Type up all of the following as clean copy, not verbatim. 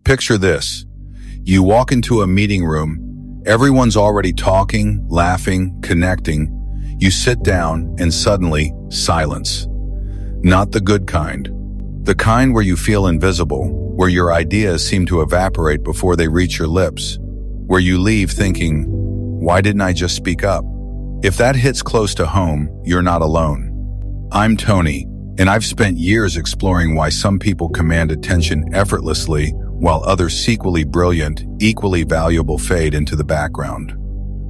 Picture this. You walk into a meeting room, everyone's already talking, laughing, connecting. You sit down and suddenly, silence. Not the good kind. The kind where you feel invisible, where your ideas seem to evaporate before they reach your lips, where you leave thinking, why didn't I just speak up? If that hits close to home, you're not alone. I'm Tony, and I've spent years exploring why some people command attention effortlessly while others equally brilliant, equally valuable fade into the background.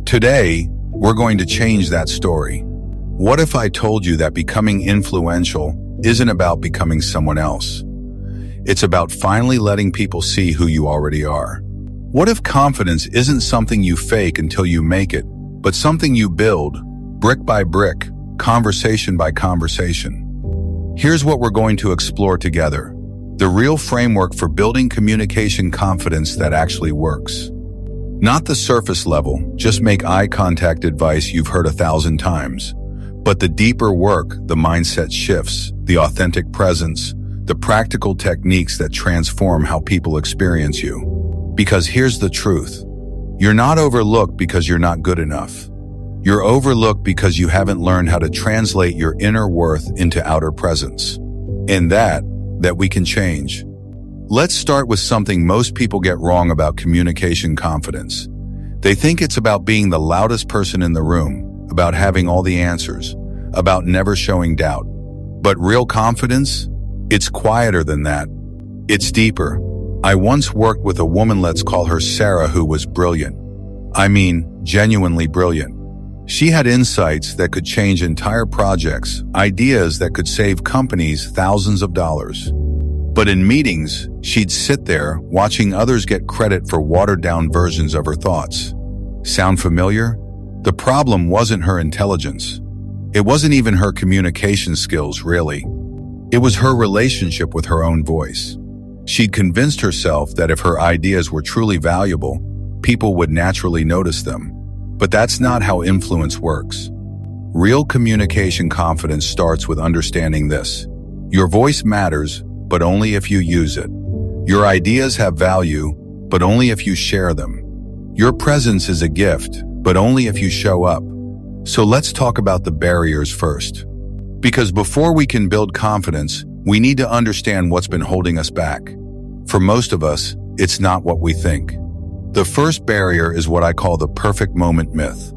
Today, we're going to change that story. What if I told you that becoming influential isn't about becoming someone else? It's about finally letting people see who you already are. What if confidence isn't something you fake until you make it, but something you build, brick by brick, conversation by conversation? Here's what we're going to explore together: the real framework for building communication confidence that actually works. Not the surface level, just make eye contact advice you've heard 1,000 times, but the deeper work, the mindset shifts, the authentic presence, the practical techniques that transform how people experience you. Because here's the truth. You're not overlooked because you're not good enough. You're overlooked because you haven't learned how to translate your inner worth into outer presence. And that we can change. Let's start with something most people get wrong about communication confidence. They think it's about being the loudest person in the room, about having all the answers, about never showing doubt. But real confidence? It's quieter than that. It's deeper. I once worked with a woman, let's call her Sarah, who was brilliant. I mean, genuinely brilliant. She had insights that could change entire projects, ideas that could save companies thousands of dollars. But in meetings, she'd sit there watching others get credit for watered-down versions of her thoughts. Sound familiar? The problem wasn't her intelligence. It wasn't even her communication skills, really. It was her relationship with her own voice. She'd convinced herself that if her ideas were truly valuable, people would naturally notice them. But that's not how influence works. Real communication confidence starts with understanding this. Your voice matters, but only if you use it. Your ideas have value, but only if you share them. Your presence is a gift, but only if you show up. So let's talk about the barriers first. Because before we can build confidence, we need to understand what's been holding us back. For most of us, it's not what we think. The first barrier is what I call the perfect moment myth.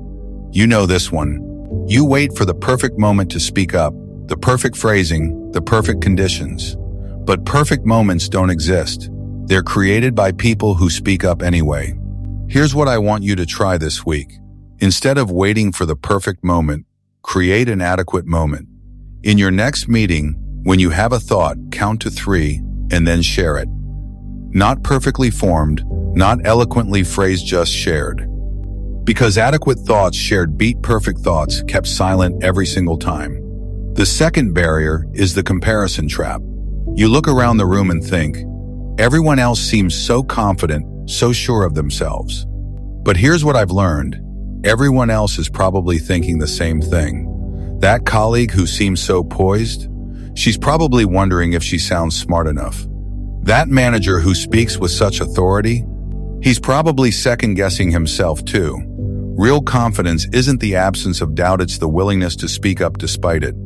You know this one. You wait for the perfect moment to speak up, the perfect phrasing, the perfect conditions. But perfect moments don't exist. They're created by people who speak up anyway. Here's what I want you to try this week. Instead of waiting for the perfect moment, create an adequate moment. In your next meeting, when you have a thought, count to 3 and then share it. Not perfectly formed, not eloquently phrased, just shared. Because adequate thoughts shared beat perfect thoughts kept silent every single time. The second barrier is the comparison trap. You look around the room and think, everyone else seems so confident, so sure of themselves. But here's what I've learned. Everyone else is probably thinking the same thing. That colleague who seems so poised, she's probably wondering if she sounds smart enough. That manager who speaks with such authority, he's probably second-guessing himself too. Real confidence isn't the absence of doubt, it's the willingness to speak up despite it.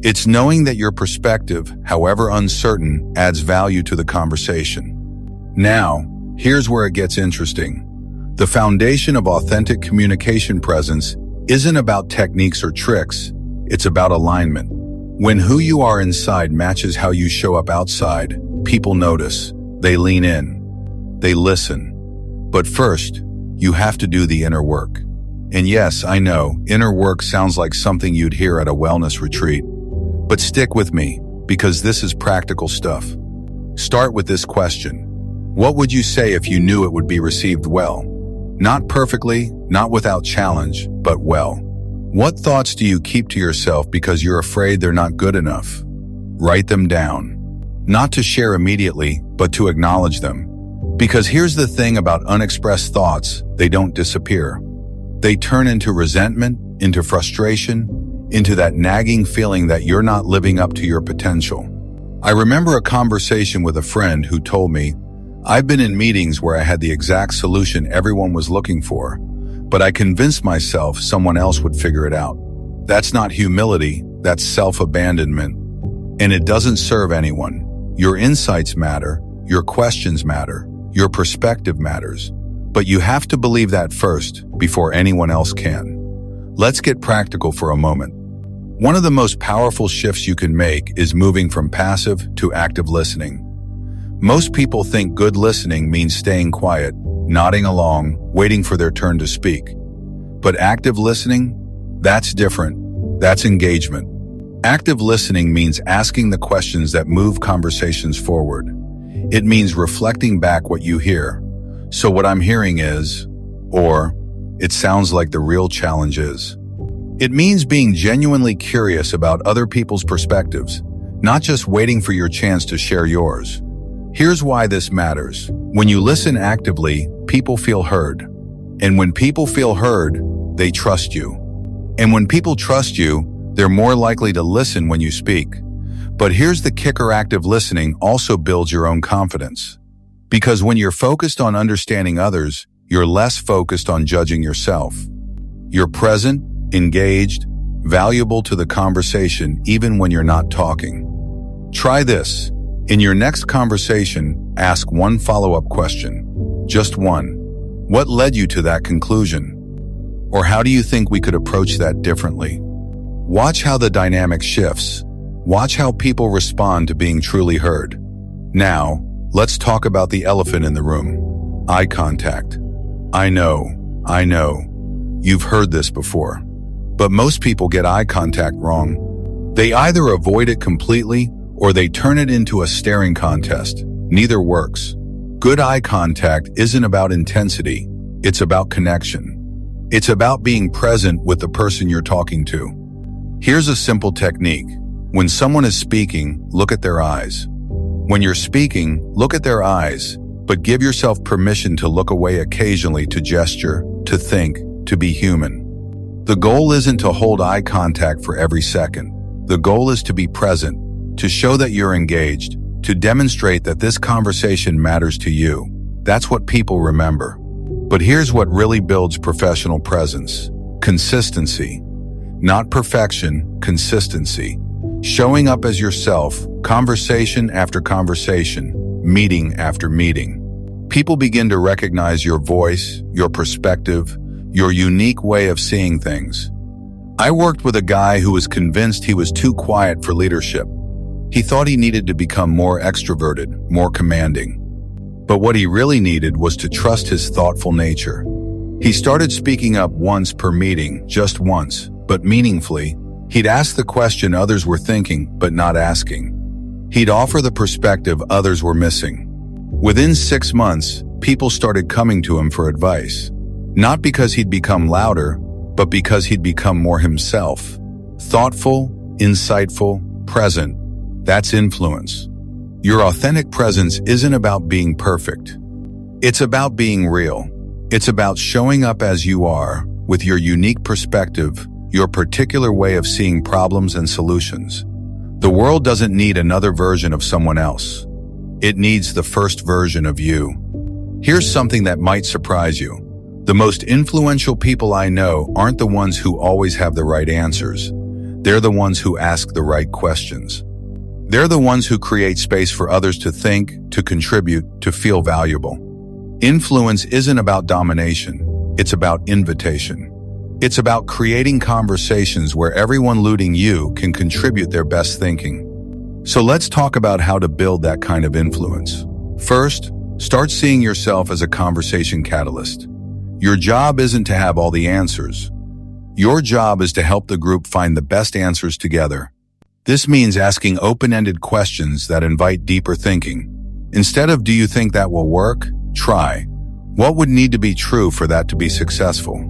It's knowing that your perspective, however uncertain, adds value to the conversation. Now, here's where it gets interesting. The foundation of authentic communication presence isn't about techniques or tricks, it's about alignment. When who you are inside matches how you show up outside, people notice, they lean in, they listen. But first, you have to do the inner work. And yes, I know, inner work sounds like something you'd hear at a wellness retreat. But stick with me, because this is practical stuff. Start with this question. What would you say if you knew it would be received well? Not perfectly, not without challenge, but well. What thoughts do you keep to yourself because you're afraid they're not good enough? Write them down. Not to share immediately, but to acknowledge them. Because here's the thing about unexpressed thoughts, they don't disappear. They turn into resentment, into frustration, into that nagging feeling that you're not living up to your potential. I remember a conversation with a friend who told me, I've been in meetings where I had the exact solution everyone was looking for, but I convinced myself someone else would figure it out. That's not humility, that's self-abandonment. And it doesn't serve anyone. Your insights matter, your questions matter, your perspective matters. But you have to believe that first, before anyone else can. Let's get practical for a moment. One of the most powerful shifts you can make is moving from passive to active listening. Most people think good listening means staying quiet, nodding along, waiting for their turn to speak. But active listening? That's different. That's engagement. Active listening means asking the questions that move conversations forward. It means reflecting back what you hear. So what I'm hearing is, or it sounds like the real challenge is. It means being genuinely curious about other people's perspectives, not just waiting for your chance to share yours. Here's why this matters. When you listen actively, people feel heard. And when people feel heard, they trust you. And when people trust you, they're more likely to listen when you speak. But here's the kicker: active listening also builds your own confidence. Because when you're focused on understanding others, you're less focused on judging yourself. You're present, engaged, valuable to the conversation even when you're not talking. Try this. In your next conversation, ask one follow-up question. Just one. What led you to that conclusion? Or how do you think we could approach that differently? Watch how the dynamic shifts. Watch how people respond to being truly heard. Now, let's talk about the elephant in the room. Eye contact. I know. You've heard this before. But most people get eye contact wrong. They either avoid it completely or they turn it into a staring contest. Neither works. Good eye contact isn't about intensity. It's about connection. It's about being present with the person you're talking to. Here's a simple technique. When someone is speaking, look at their eyes. When you're speaking, look at their eyes, but give yourself permission to look away occasionally, to gesture, to think, to be human. The goal isn't to hold eye contact for every second. The goal is to be present, to show that you're engaged, to demonstrate that this conversation matters to you. That's what people remember. But here's what really builds professional presence. Consistency. Not perfection, consistency. Showing up as yourself, conversation after conversation, meeting after meeting. People begin to recognize your voice, your perspective, your unique way of seeing things. I worked with a guy who was convinced he was too quiet for leadership. He thought he needed to become more extroverted, more commanding. But what he really needed was to trust his thoughtful nature. He started speaking up once per meeting, just once, but meaningfully. He'd ask the question others were thinking, but not asking. He'd offer the perspective others were missing. Within 6 months, people started coming to him for advice. Not because he'd become louder, but because he'd become more himself. Thoughtful, insightful, present. That's influence. Your authentic presence isn't about being perfect. It's about being real. It's about showing up as you are, with your unique perspective, your particular way of seeing problems and solutions. The world doesn't need another version of someone else. It needs the first version of you. Here's something that might surprise you. The most influential people I know aren't the ones who always have the right answers. They're the ones who ask the right questions. They're the ones who create space for others to think, to contribute, to feel valuable. Influence isn't about domination. It's about invitation. It's about creating conversations where everyone including you can contribute their best thinking. So let's talk about how to build that kind of influence. First, start seeing yourself as a conversation catalyst. Your job isn't to have all the answers. Your job is to help the group find the best answers together. This means asking open-ended questions that invite deeper thinking. Instead of "Do you think that will work?" try, "What would need to be true for that to be successful?"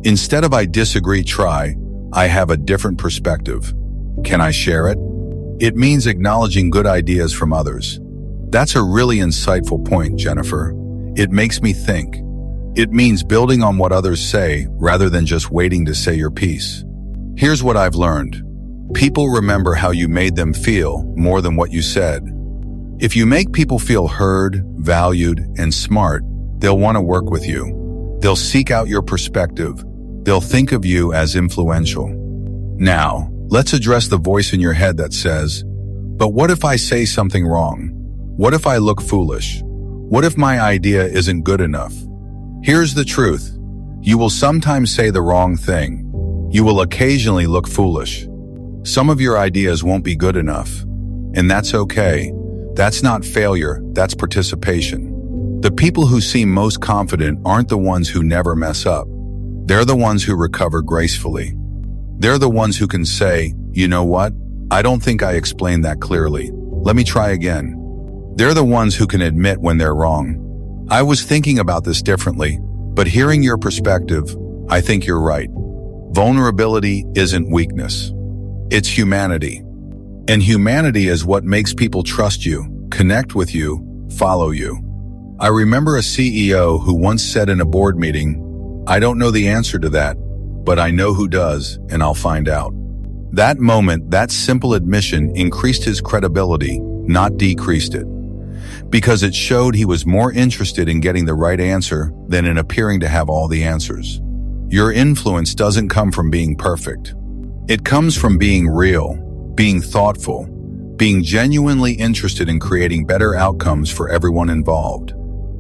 Instead of "I disagree," try, "I have a different perspective. Can I share it?" It means acknowledging good ideas from others. That's a really insightful point, Jennifer. It makes me think. It means building on what others say rather than just waiting to say your piece. Here's what I've learned. People remember how you made them feel more than what you said. If you make people feel heard, valued, and smart, they'll want to work with you. They'll seek out your perspective. They'll think of you as influential. Now, let's address the voice in your head that says, "But what if I say something wrong? What if I look foolish? What if my idea isn't good enough?" Here's the truth. You will sometimes say the wrong thing. You will occasionally look foolish. Some of your ideas won't be good enough. And that's okay. That's not failure, that's participation. The people who seem most confident aren't the ones who never mess up. They're the ones who recover gracefully. They're the ones who can say, "You know what? I don't think I explained that clearly. Let me try again." They're the ones who can admit when they're wrong. "I was thinking about this differently, but hearing your perspective, I think you're right." Vulnerability isn't weakness. It's humanity. And humanity is what makes people trust you, connect with you, follow you. I remember a CEO who once said in a board meeting, "I don't know the answer to that, but I know who does, and I'll find out." That moment, that simple admission increased his credibility, not decreased it. Because it showed he was more interested in getting the right answer than in appearing to have all the answers. Your influence doesn't come from being perfect. It comes from being real, being thoughtful, being genuinely interested in creating better outcomes for everyone involved.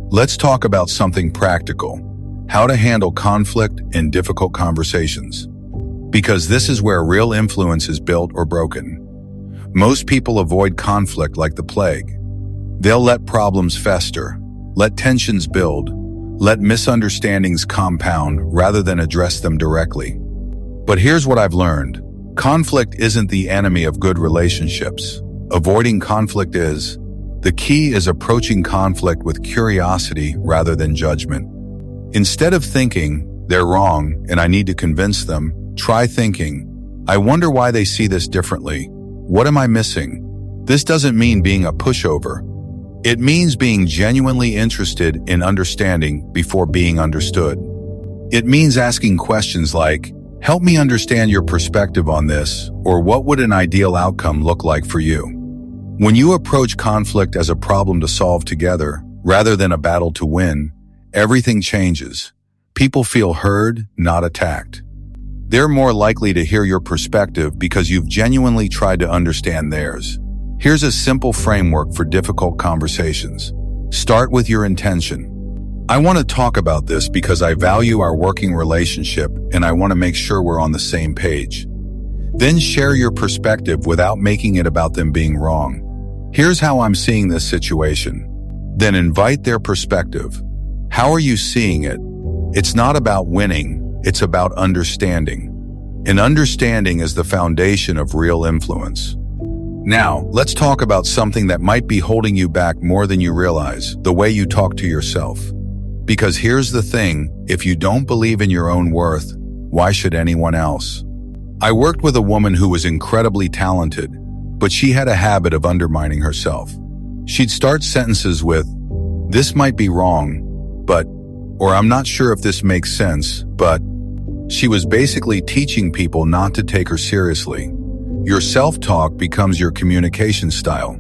Let's talk about something practical: how to handle conflict in difficult conversations. Because this is where real influence is built or broken. Most people avoid conflict like the plague. They'll let problems fester, let tensions build, let misunderstandings compound rather than address them directly. But here's what I've learned. Conflict isn't the enemy of good relationships. Avoiding conflict is. The key is approaching conflict with curiosity rather than judgment. Instead of thinking, "They're wrong and I need to convince them," try thinking, "I wonder why they see this differently. What am I missing?" This doesn't mean being a pushover. It means being genuinely interested in understanding before being understood. It means asking questions like, "Help me understand your perspective on this," or "What would an ideal outcome look like for you?" When you approach conflict as a problem to solve together, rather than a battle to win, everything changes. People feel heard, not attacked. They're more likely to hear your perspective because you've genuinely tried to understand theirs. Here's a simple framework for difficult conversations. Start with your intention. I want to talk about this because I value our working relationship and I want to make sure we're on the same page. Then share your perspective without making it about them being wrong. Here's how I'm seeing this situation. Then invite their perspective. How are you seeing it? It's not about winning, it's about understanding. And understanding is the foundation of real influence. Now, let's talk about something that might be holding you back more than you realize, the way you talk to yourself. Because here's the thing, if you don't believe in your own worth, why should anyone else? I worked with a woman who was incredibly talented, but she had a habit of undermining herself. She'd start sentences with, "This might be wrong, but," or "I'm not sure if this makes sense, but." She was basically teaching people not to take her seriously. Your self-talk becomes your communication style.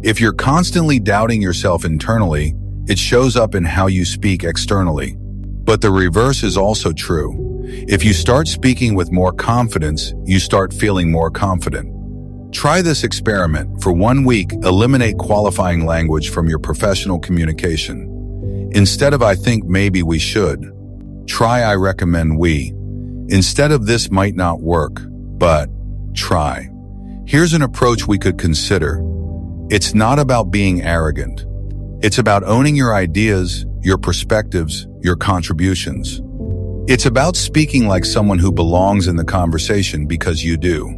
If you're constantly doubting yourself internally, it shows up in how you speak externally. But the reverse is also true. If you start speaking with more confidence, you start feeling more confident. Try this experiment. For 1 week, eliminate qualifying language from your professional communication. Instead of "I think maybe we should," try "I recommend we." Instead of "This might not work, but," try. Here's an approach we could consider. It's not about being arrogant. It's about owning your ideas, your perspectives, your contributions. It's about speaking like someone who belongs in the conversation because you do.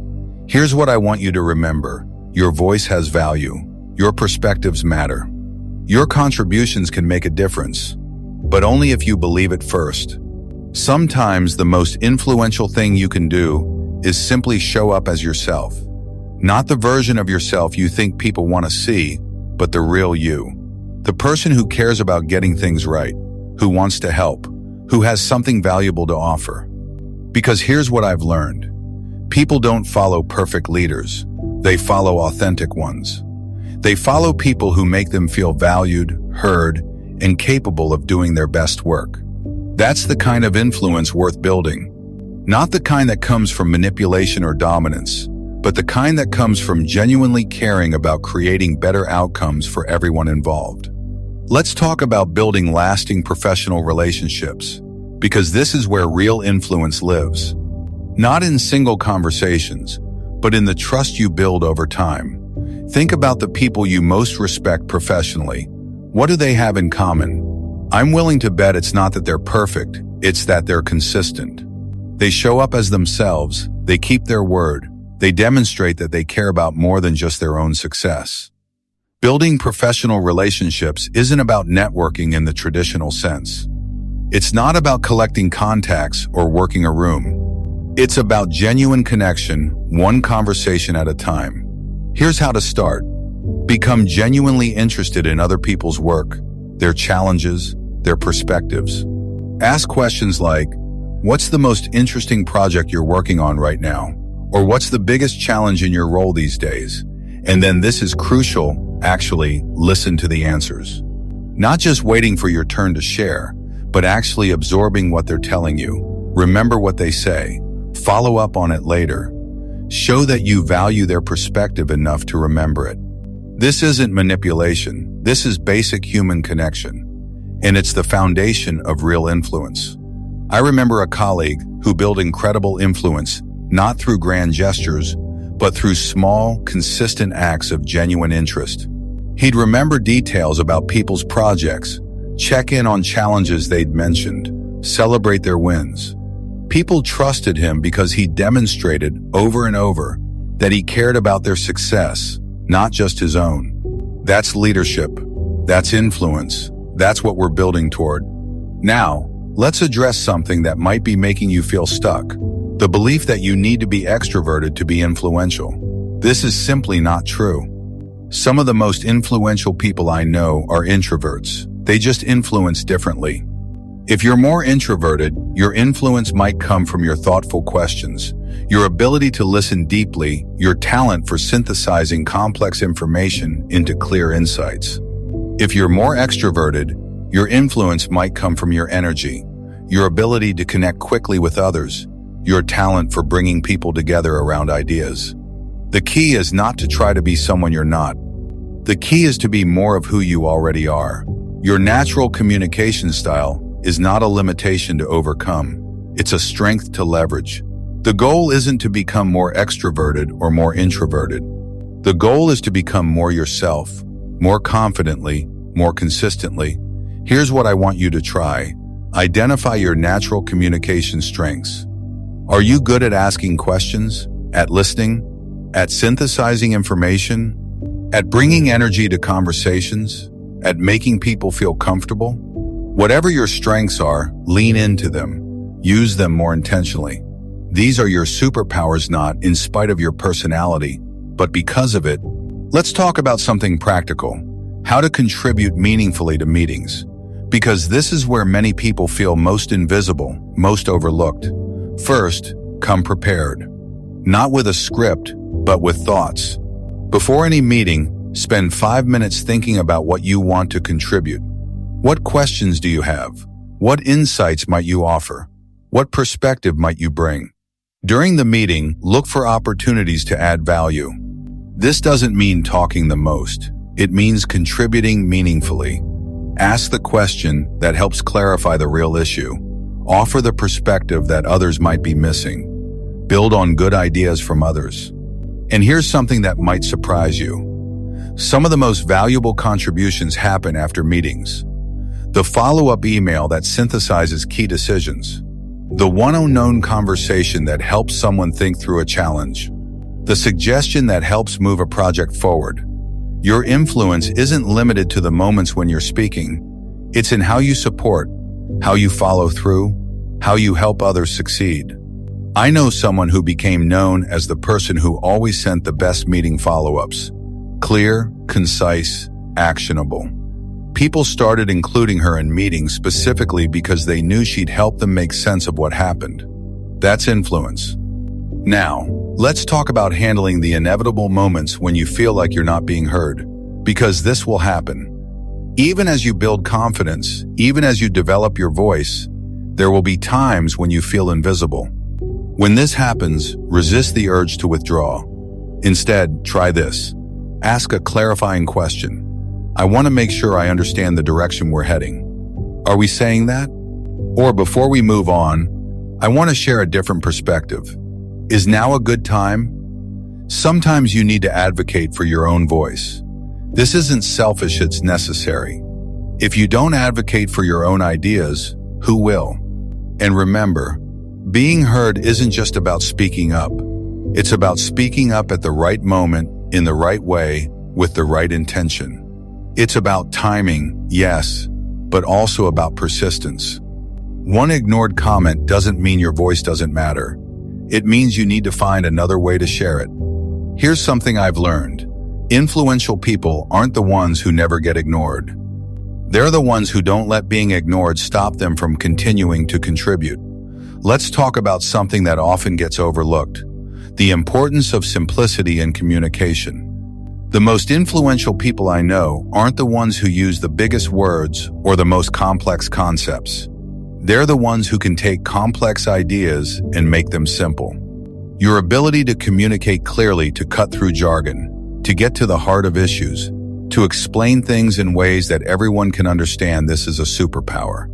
Here's what I want you to remember. Your voice has value. Your perspectives matter. Your contributions can make a difference, but only if you believe it first. Sometimes the most influential thing you can do is simply show up as yourself. Not the version of yourself you think people want to see, but the real you. The person who cares about getting things right, who wants to help, who has something valuable to offer. Because here's what I've learned. People don't follow perfect leaders. They follow authentic ones. They follow people who make them feel valued, heard, and capable of doing their best work. That's the kind of influence worth building. Not the kind that comes from manipulation or dominance, but the kind that comes from genuinely caring about creating better outcomes for everyone involved. Let's talk about building lasting professional relationships, because this is where real influence lives. Not in single conversations, but in the trust you build over time. Think about the people you most respect professionally. What do they have in common? I'm willing to bet it's not that they're perfect, it's that they're consistent. They show up as themselves, they keep their word, they demonstrate that they care about more than just their own success. Building professional relationships isn't about networking in the traditional sense. It's not about collecting contacts or working a room. It's about genuine connection, one conversation at a time. Here's how to start. Become genuinely interested in other people's work, their challenges, their perspectives. Ask questions like, what's the most interesting project you're working on right now? Or what's the biggest challenge in your role these days? And then this is crucial, actually listen to the answers. Not just waiting for your turn to share, but actually absorbing what they're telling you. Remember what they say. Follow up on it later. Show that you value their perspective enough to remember it. This isn't manipulation. This is basic human connection. And it's the foundation of real influence. I remember a colleague who built incredible influence, not through grand gestures, but through small, consistent acts of genuine interest. He'd remember details about people's projects, check in on challenges they'd mentioned, celebrate their wins. People trusted him because he demonstrated over and over that he cared about their success, not just his own. That's leadership. That's influence. That's what we're building toward. Now, let's address something that might be making you feel stuck. The belief that you need to be extroverted to be influential. This is simply not true. Some of the most influential people I know are introverts. They just influence differently. If you're more introverted, your influence might come from your thoughtful questions, your ability to listen deeply, your talent for synthesizing complex information into clear insights. If you're more extroverted, your influence might come from your energy, your ability to connect quickly with others, your talent for bringing people together around ideas. The key is not to try to be someone you're not. The key is to be more of who you already are. Your natural communication style is not a limitation to overcome. It's a strength to leverage. The goal isn't to become more extroverted or more introverted. The goal is to become more yourself, more confidently, more consistently. Here's what I want you to try. Identify your natural communication strengths. Are you good at asking questions, at listening, at synthesizing information, at bringing energy to conversations, at making people feel comfortable? Whatever your strengths are, lean into them. Use them more intentionally. These are your superpowers, not in spite of your personality, but because of it. Let's talk about something practical. How to contribute meaningfully to meetings. Because this is where many people feel most invisible, most overlooked. First, come prepared. Not with a script, but with thoughts. Before any meeting, spend 5 minutes thinking about what you want to contribute. What questions do you have? What insights might you offer? What perspective might you bring? During the meeting, look for opportunities to add value. This doesn't mean talking the most. It means contributing meaningfully. Ask the question that helps clarify the real issue. Offer the perspective that others might be missing. Build on good ideas from others. And here's something that might surprise you. Some of the most valuable contributions happen after meetings. The follow-up email that synthesizes key decisions. The one-on-one conversation that helps someone think through a challenge. The suggestion that helps move a project forward. Your influence isn't limited to the moments when you're speaking. It's in how you support, how you follow through, how you help others succeed. I know someone who became known as the person who always sent the best meeting follow-ups. Clear, concise, actionable. People started including her in meetings specifically because they knew she'd help them make sense of what happened. That's influence. Now, let's talk about handling the inevitable moments when you feel like you're not being heard. because this will happen. Even as you build confidence, even as you develop your voice, there will be times when you feel invisible. When this happens, resist the urge to withdraw. Instead, try this. Ask a clarifying question. I want to make sure I understand the direction we're heading. Are we saying that? Or before we move on, I want to share a different perspective. Is now a good time? Sometimes you need to advocate for your own voice. This isn't selfish, it's necessary. If you don't advocate for your own ideas, who will? And remember, being heard isn't just about speaking up. It's about speaking up at the right moment, in the right way, with the right intention. It's about timing, yes, but also about persistence. One ignored comment doesn't mean your voice doesn't matter. It means you need to find another way to share it. Here's something I've learned. Influential people aren't the ones who never get ignored. They're the ones who don't let being ignored stop them from continuing to contribute. Let's talk about something that often gets overlooked: the importance of simplicity in communication. The most influential people I know aren't the ones who use the biggest words or the most complex concepts. They're the ones who can take complex ideas and make them simple. Your ability to communicate clearly, to cut through jargon, to get to the heart of issues, to explain things in ways that everyone can understand, this is a superpower.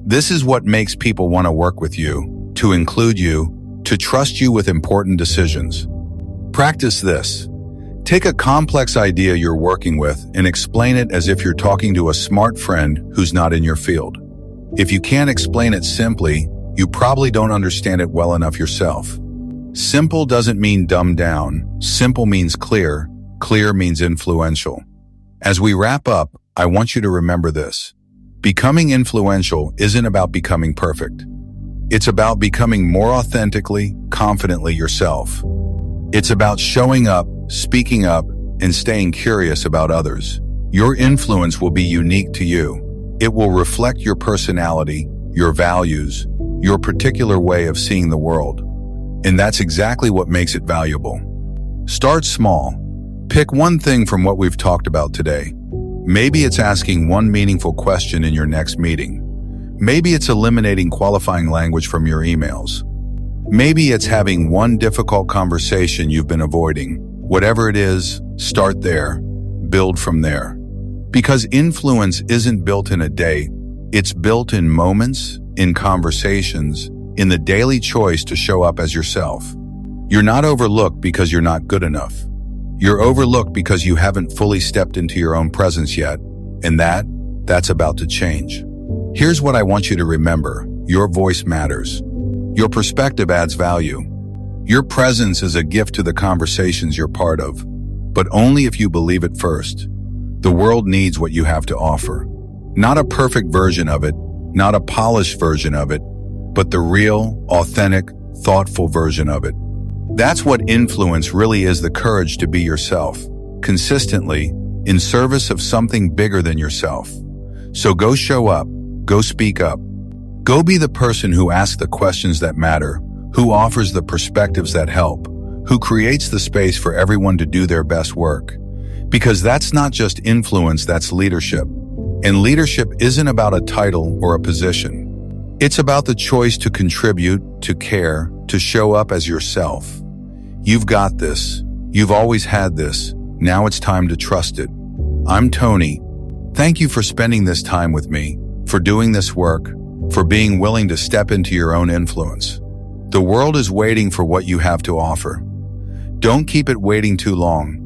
This is what makes people want to work with you, to include you, to trust you with important decisions. Practice this. Take a complex idea you're working with and explain it as if you're talking to a smart friend who's not in your field. If you can't explain it simply, you probably don't understand it well enough yourself. Simple doesn't mean dumbed down. Simple means clear. Clear means influential. As we wrap up, I want you to remember this. Becoming influential isn't about becoming perfect. It's about becoming more authentically, confidently yourself. It's about showing up, speaking up, and staying curious about others. Your influence will be unique to you. It will reflect your personality, your values, your particular way of seeing the world. And that's exactly what makes it valuable. Start small. Pick one thing from what we've talked about today. Maybe it's asking one meaningful question in your next meeting. Maybe it's eliminating qualifying language from your emails. Maybe it's having one difficult conversation you've been avoiding. Whatever it is, start there. Build from there. Because influence isn't built in a day. It's built in moments, in conversations, in the daily choice to show up as yourself. You're not overlooked because you're not good enough. You're overlooked because you haven't fully stepped into your own presence yet. And that's about to change. Here's what I want you to remember. Your voice matters. Your perspective adds value. Your presence is a gift to the conversations you're part of, but only if you believe it first. The world needs what you have to offer. Not a perfect version of it, not a polished version of it, but the real, authentic, thoughtful version of it. That's what influence really is: the courage to be yourself, consistently, in service of something bigger than yourself. So go show up, go speak up. Go be the person who asks the questions that matter, who offers the perspectives that help, who creates the space for everyone to do their best work. Because that's not just influence, that's leadership. And leadership isn't about a title or a position. It's about the choice to contribute, to care, to show up as yourself. You've got this. You've always had this. Now it's time to trust it. I'm Tony. Thank you for spending this time with me, for doing this work, for being willing to step into your own influence. The world is waiting for what you have to offer. Don't keep it waiting too long.